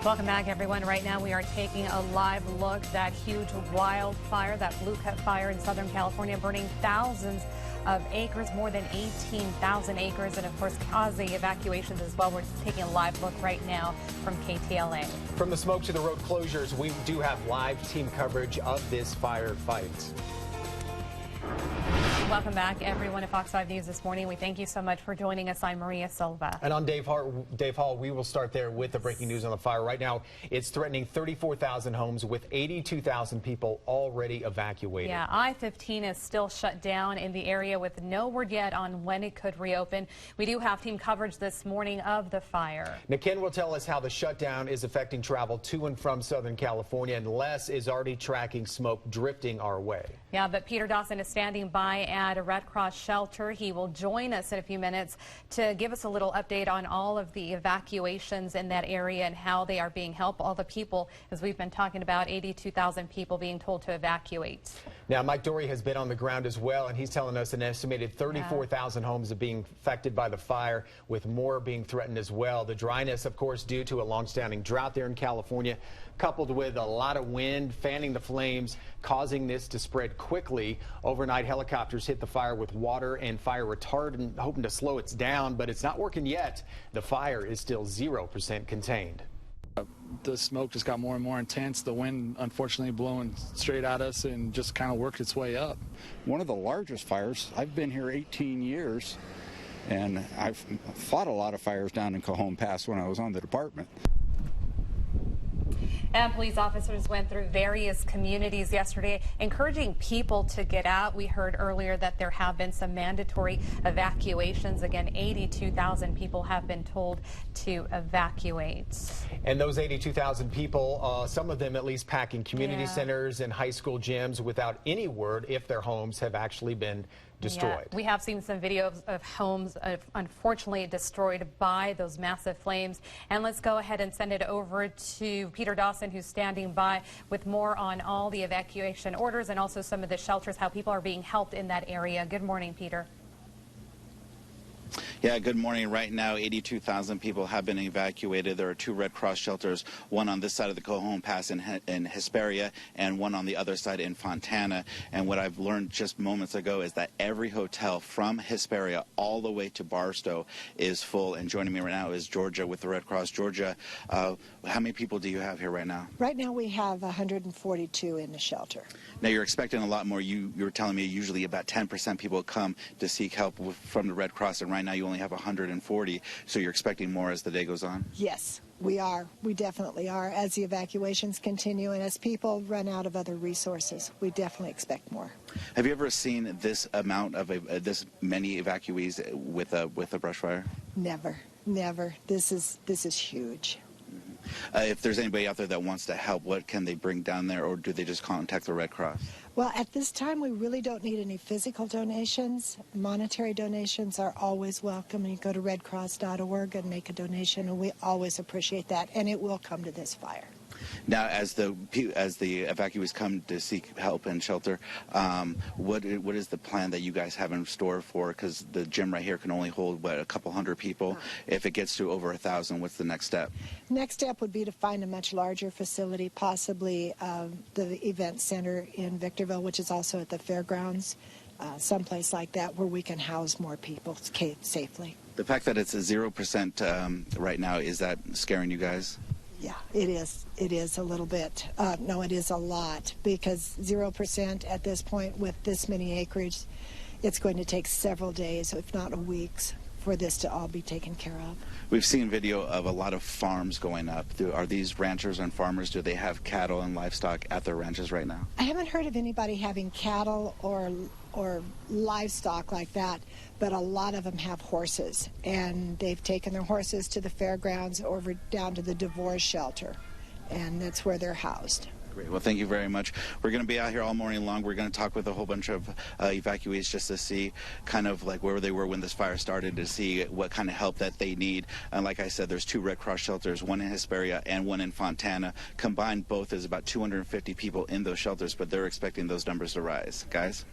Welcome back, everyone. Right now we are taking a live look. That huge wildfire, that Bluecut fire in Southern California, burning thousands of acres, more than 18,000 acres, and of course causing evacuations as well. We're taking a live look right now from KTLA. From the smoke to the road closures, we do have live team coverage of this firefight. Welcome back, everyone, to Fox 5 News this morning. We thank you so much for joining us. I'm Maria Silva. And on Dave Hall, we will start there with the breaking news on the fire. Right now, it's threatening 34,000 homes with 82,000 people already evacuated. Yeah, I-15 is still shut down in the area with no word yet on when it could reopen. We do have team coverage this morning of the fire. Ken will tell us how the shutdown is affecting travel to and from Southern California, and Les is already tracking smoke drifting our way. Yeah, but Peter Dawson is standing by at a Red Cross shelter. He will join us in a few minutes to give us a little update on all of the evacuations in that area and how they are being helped. All the people, as we've been talking about, 82,000 people being told to evacuate. Now, Mike Dory has been on the ground as well, and he's telling us an estimated 34,000 homes are being affected by the fire, with more being threatened as well. The dryness, of course, due to a long-standing drought there in California, coupled with a lot of wind fanning the flames, causing this to spread quickly. Overnight, helicopters hit the fire with water and fire retardant, hoping to slow it down, but it's not working yet. The fire is still 0% contained. The smoke just got more and more intense. The wind, unfortunately, blowing straight at us and just kind of worked its way up. One of the largest fires. I've been here 18 years, and I've fought a lot of fires down in Cajon Pass when I was on the department. And police officers went through various communities yesterday, encouraging people to get out. We heard earlier that there have been some mandatory evacuations. Again, 82,000 people have been told to evacuate. And those 82,000 people, some of them at least packing community centers and high school gyms without any word if their homes have actually been destroyed. Yeah, we have seen some videos of homes unfortunately destroyed by those massive flames. And let's go ahead and send it over to Peter Dawson, who's standing by with more on all the evacuation orders and also some of the shelters, how people are being helped in that area. Good morning, Peter. Yeah, good morning. Right now, 82,000 people have been evacuated. There are 2 Red Cross shelters, one on this side of the Cajon Pass in Hesperia and one on the other side in Fontana. And what I've learned just moments ago is that every hotel from Hesperia all the way to Barstow is full. And joining me right now is Georgia with the Red Cross. Georgia, how many people do you have here right now? Right now we have 142 in the shelter. Now, you're expecting a lot more. You were telling me usually about 10% people come to seek help from the Red Cross, and right now you only have 140, so you're expecting more as the day goes on? Yes, we are. We definitely are. As the evacuations continue and as people run out of other resources, we definitely expect more. Have you ever seen this amount of this many evacuees with a brush fire? Never, never. This is huge. If there's anybody out there that wants to help, what can they bring down there, or do they just contact the Red Cross? Well, at this time, we really don't need any physical donations. Monetary donations are always welcome. You go to redcross.org and make a donation, and we always appreciate that, and it will come to this fire. Now, as the evacuees come to seek help and shelter, what is the plan that you guys have in store for? Because the gym right here can only hold, what, a couple hundred people. If it gets to over 1,000, what's the next step? Next step would be to find a much larger facility, possibly the event center in Victorville, which is also at the fairgrounds, someplace like that where we can house more people safely. The fact that it's a 0% right now, is that scaring you guys? Yeah, it is. It is a little bit. No, it is a lot, because 0% at this point with this many acreage, it's going to take several days, if not weeks, for this to all be taken care of. We've seen video of a lot of farms going up. Are these ranchers and farmers, do they have cattle and livestock at their ranches right now? I haven't heard of anybody having cattle or livestock like that, but a lot of them have horses, and they've taken their horses to the fairgrounds over down to the divorce shelter, and that's where they're housed. Great. Well, thank you very much. We're going to be out here all morning long. We're going to talk with a whole bunch of evacuees just to see kind of like where they were when this fire started, to see what kind of help that they need. And like I said, there's 2 Red Cross shelters, one in Hesperia and one in Fontana. Combined, both is about 250 people in those shelters, but they're expecting those numbers to rise. Guys?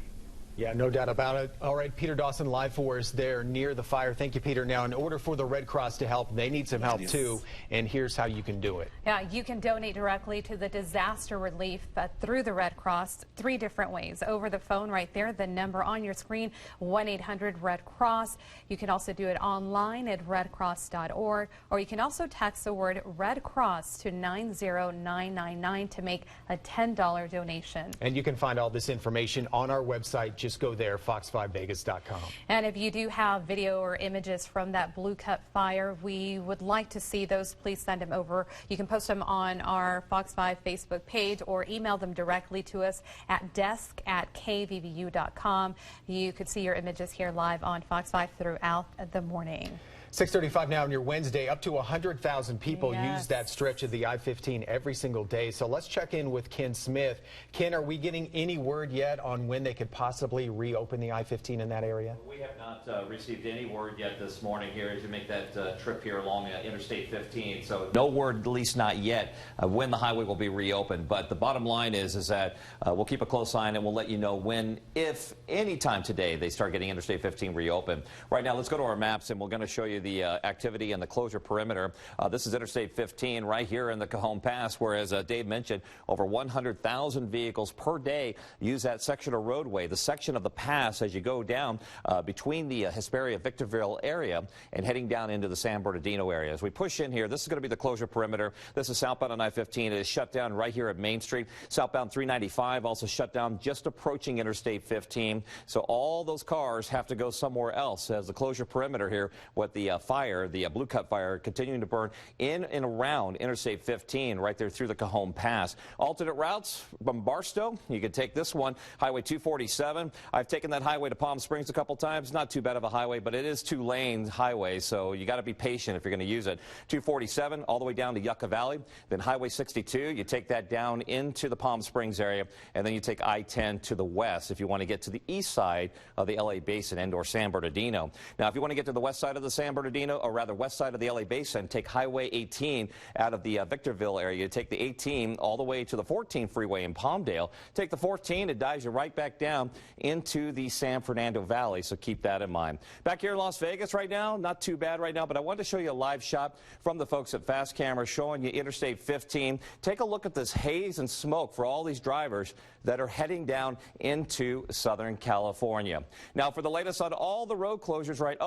Yeah, no doubt about it. All right, Peter Dawson, live for us there near the fire. Thank you, Peter. Now, in order for the Red Cross to help, they need some help too, and here's how you can do it. Yeah, you can donate directly to the disaster relief through the Red Cross 3 different ways. Over the phone right there, the number on your screen, 1-800-RED-CROSS. You can also do it online at redcross.org, or you can also text the word Red Cross to 90999 to make a $10 donation. And you can find all this information on our website. Just go there, fox5vegas.com. And if you do have video or images from that Bluecut fire, we would like to see those. Please send them over. You can post them on our Fox 5 Facebook page or email them directly to us at desk@kvvu.com. You could see your images here live on Fox 5 throughout the morning. 6:35 now on your Wednesday. Up to 100,000 people use that stretch of the I-15 every single day. So let's check in with Ken Smith. Ken, are we getting any word yet on when they could possibly reopen the I-15 in that area? We have not received any word yet this morning here as you make that trip here along Interstate 15. So no word, at least not yet, when the highway will be reopened. But the bottom line is that we'll keep a close eye on it, and we'll let you know when, if any time today, they start getting Interstate 15 reopened. Right now, let's go to our maps, and we're going to show you the activity and the closure perimeter. This is Interstate 15 right here in the Cajon Pass, where, as Dave mentioned, over 100,000 vehicles per day use that section of roadway, the section of the pass as you go down between the Hesperia Victorville area and heading down into the San Bernardino area. As we push in here, this is going to be the closure perimeter. This is southbound on I-15. It is shut down right here at Main Street. Southbound 395 also shut down just approaching Interstate 15. So all those cars have to go somewhere else as the closure perimeter here, what the fire, the Bluecut fire, continuing to burn in and around Interstate 15 right there through the Cajon Pass. Alternate routes from Barstow, you can take this one, Highway 247. I've taken that highway to Palm Springs a couple times. Not too bad of a highway, but it is 2-lane highway, so you got to be patient if you're going to use it. 247 all the way down to Yucca Valley. Then Highway 62, you take that down into the Palm Springs area, and then you take I-10 to the west if you want to get to the east side of the LA Basin and or San Bernardino. Now, if you want to get to the west side of the San Bernardino, or rather west side of the LA Basin, take Highway 18 out of the Victorville area. You take the 18 all the way to the 14 freeway in Palmdale. Take the 14, it dives you right back down into the San Fernando Valley, so keep that in mind. Back here in Las Vegas right now, not too bad right now, but I wanted to show you a live shot from the folks at Fast Camera showing you Interstate 15. Take a look at this haze and smoke for all these drivers that are heading down into Southern California. Now, for the latest on all the road closures, right,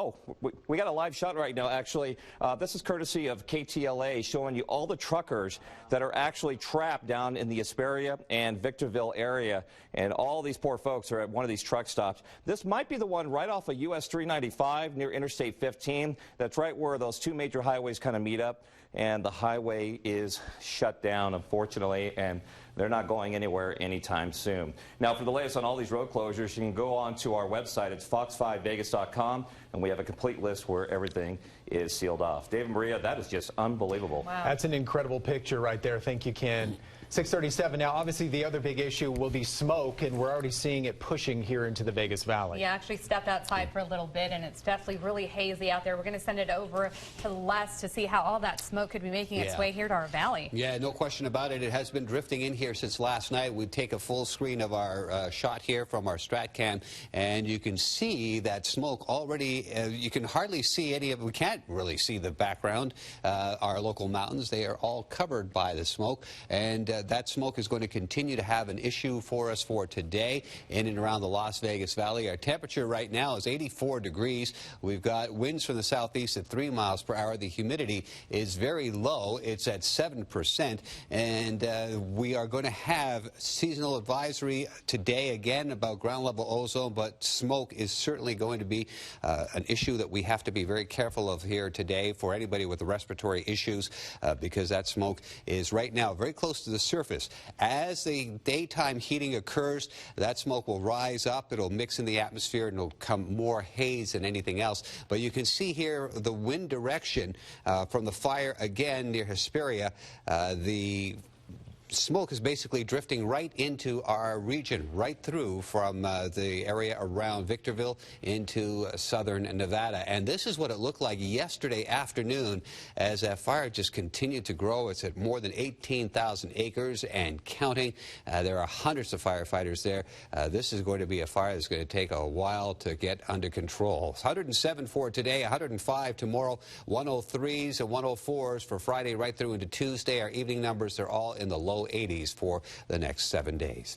we got a live shot right now, actually. This is courtesy of KTLA, showing you all the truckers that are actually trapped down in the Hesperia and Victorville area, and all these poor folks are at one of these truck stops. This might be the one right off of US 395 near Interstate 15. That's right where those 2 major highways kind of meet up, and the highway is shut down, unfortunately, and they're not going anywhere anytime soon. Now, for the latest on all these road closures, you can go on to our website. It's fox5vegas.com, and we have a complete list where everything is sealed off. Dave and Maria, that is just unbelievable. Wow. That's an incredible picture right there. Thank you, Ken. 6:37 now. Obviously, the other big issue will be smoke, and we're already seeing it pushing here into the Vegas Valley. Yeah, actually stepped outside for a little bit, and it's definitely really hazy out there. We're going to send it over to Les to see how all that smoke could be making its way here to our valley. Yeah, no question about it. It has been drifting in here since last night. We take a full screen of our shot here from our StratCam, and you can see that smoke already. You can hardly see any of it. We can't really see the background. Our local mountains, they are all covered by the smoke, and that smoke is going to continue to have an issue for us for today in and around the Las Vegas Valley. Our temperature right now is 84 degrees. We've got winds from the southeast at 3 miles per hour. The humidity is very low. It's at 7%, and we are going to have seasonal advisory today again about ground level ozone, but smoke is certainly going to be an issue that we have to be very careful of here today for anybody with respiratory issues, because that smoke is right now very close to the surface. As the daytime heating occurs, that smoke will rise up. It'll mix in the atmosphere, and it'll come more haze than anything else. But you can see here the wind direction from the fire again near Hesperia. The smoke is basically drifting right into our region, right through from the area around Victorville into southern Nevada. And this is what it looked like yesterday afternoon as that fire just continued to grow. It's at more than 18,000 acres and counting. There are hundreds of firefighters there. This is going to be a fire that's going to take a while to get under control. 107 for today, 105 tomorrow, 103s and 104s for Friday right through into Tuesday. Our evening numbers are all in the low 80s for the next 7 days.